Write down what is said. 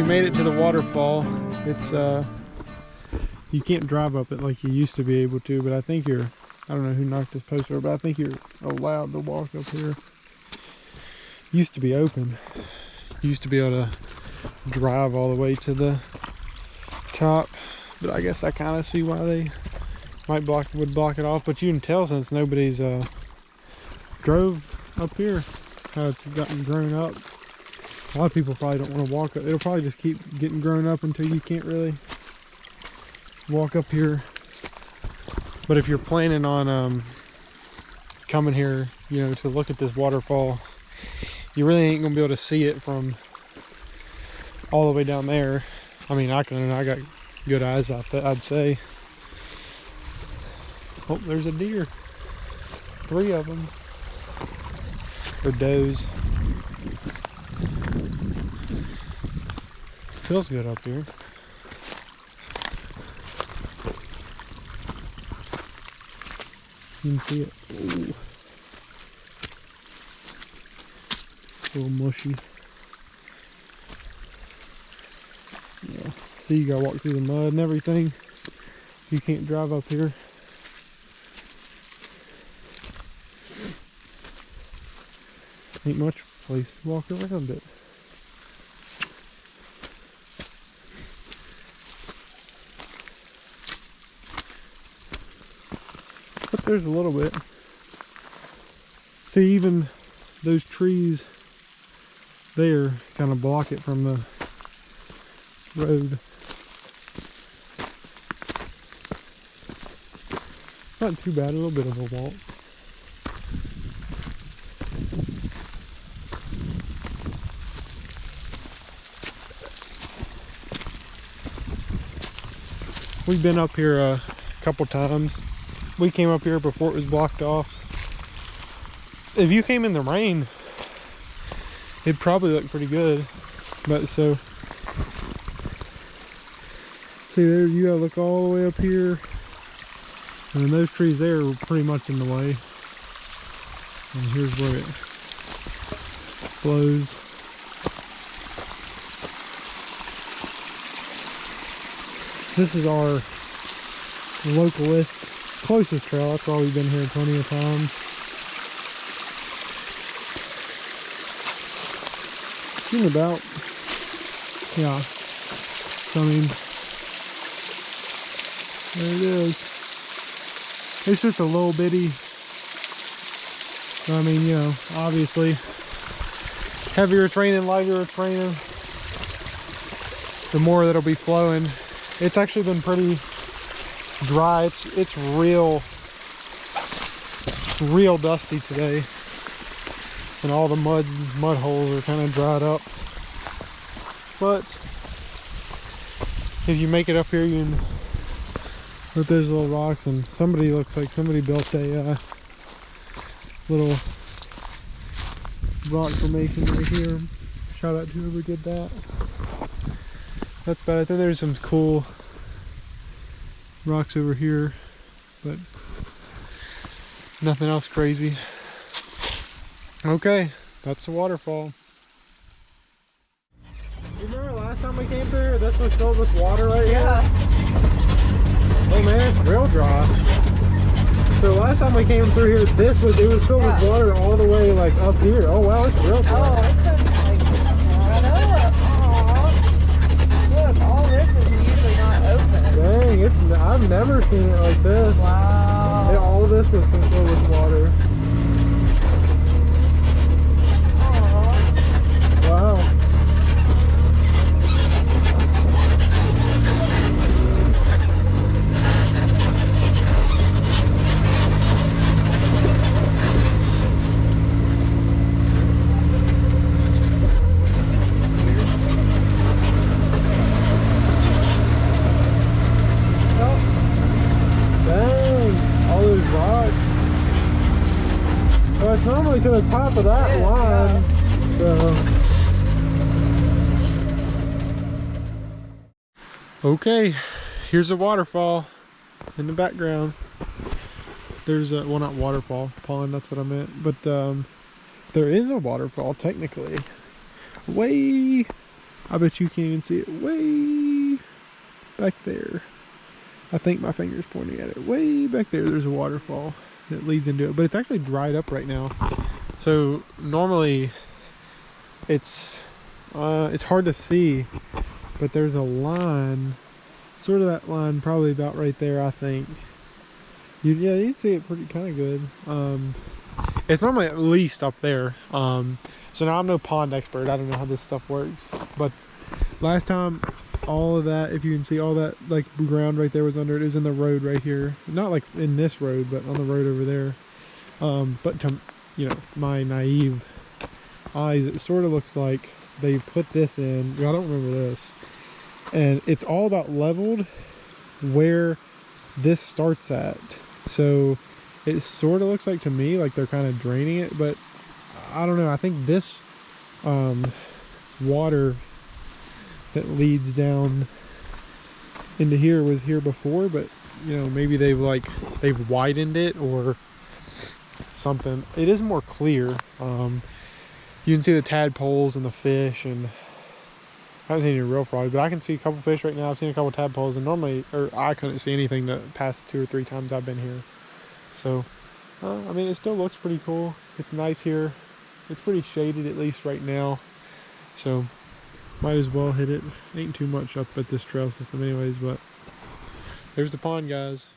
made it to the waterfall. It's you can't drive up it like you used to be able to, but I think you're, I don't know who knocked this post over, but I think you're allowed to walk up here. Used to be open. Used to be able to drive all the way to the top, but I guess I kind of see why they would block it off. But you can tell since nobody's drove up here how it's gotten grown up. A lot of people probably don't want to walk up. It'll probably just keep getting grown up until you can't really walk up here. But if you're planning on coming here, you know, to look at this waterfall, you really ain't gonna be able to see it from all the way down there. I mean, I got good eyes out there, I'd say. Oh, there's a deer. 3 of them. Or does. Feels good up here. You can see it. Ooh. A little mushy. Yeah. See, you gotta walk through the mud and everything. You can't drive up here. Ain't much place to walk around it. But there's a little bit. See, even those trees there kind of block it from the road. Not too bad, a little bit of a walk. We've been up here a couple times. We came up here before it was blocked off. If you came in the rain, it'd probably look pretty good. But so, see there, you gotta look all the way up here. And then those trees there were pretty much in the way. And here's where it flows. This is our localist, closest trail. That's why we've been here plenty of times. In about, yeah. So, I mean, there it is. It's just a little bitty. I mean, you know, obviously, heavier training, lighter training, the more that'll be flowing. It's actually been pretty dry. It's real dusty today, and all the mud holes are kind of dried up. But if you make it up here, you can with those little rocks, and looks like somebody built a little rock formation right here. Shout out to whoever did that. That's about it. Then there's some cool rocks over here, but nothing else crazy. Okay, that's the waterfall. You remember last time we came through here? This was filled with water right here? Oh man, it's real dry. So last time we came through here, it was filled with water all the way like up here. Oh wow, it's real dry. Oh, it's like, I know. Look, all this is usually not open. Dang, I've never seen it like this. Wow. All of this was filled with water. Aww. Wow. It's normally to the top of that line, so. Okay, here's a waterfall in the background. There's a, well, not waterfall, pond, that's what I meant, but there is a waterfall technically way I bet you can't even see it way back there. I think my finger's pointing at it. Way back there, there's a waterfall that leads into it. But it's actually dried up right now. So normally it's hard to see, but there's a line, sort of that line probably about right there, I think. Yeah, you can see it pretty kind of good. It's normally at least up there. So now I'm no pond expert. I don't know how this stuff works. But last time, all of that, if you can see all that like ground right there was under it, is in the road right here. Not like in this road, but on the road over there. But to, you know, my naive eyes, it sort of looks like they put this in. I don't remember this. And it's all about leveled where this starts at. So it sort of looks like to me like they're kind of draining it, but I don't know. I think this water that leads down into here was here before, but you know, maybe they've widened it or something. It is more clear. You can see the tadpoles and the fish, and I haven't seen any real frogs, but I can see a couple fish right now. I've seen a couple tadpoles, and normally, or I couldn't see anything the past 2 or 3 times I've been here. So, I mean, it still looks pretty cool. It's nice here. It's pretty shaded, at least right now. So, might as well hit it. Ain't too much up at this trail system anyways, but there's the pond, guys.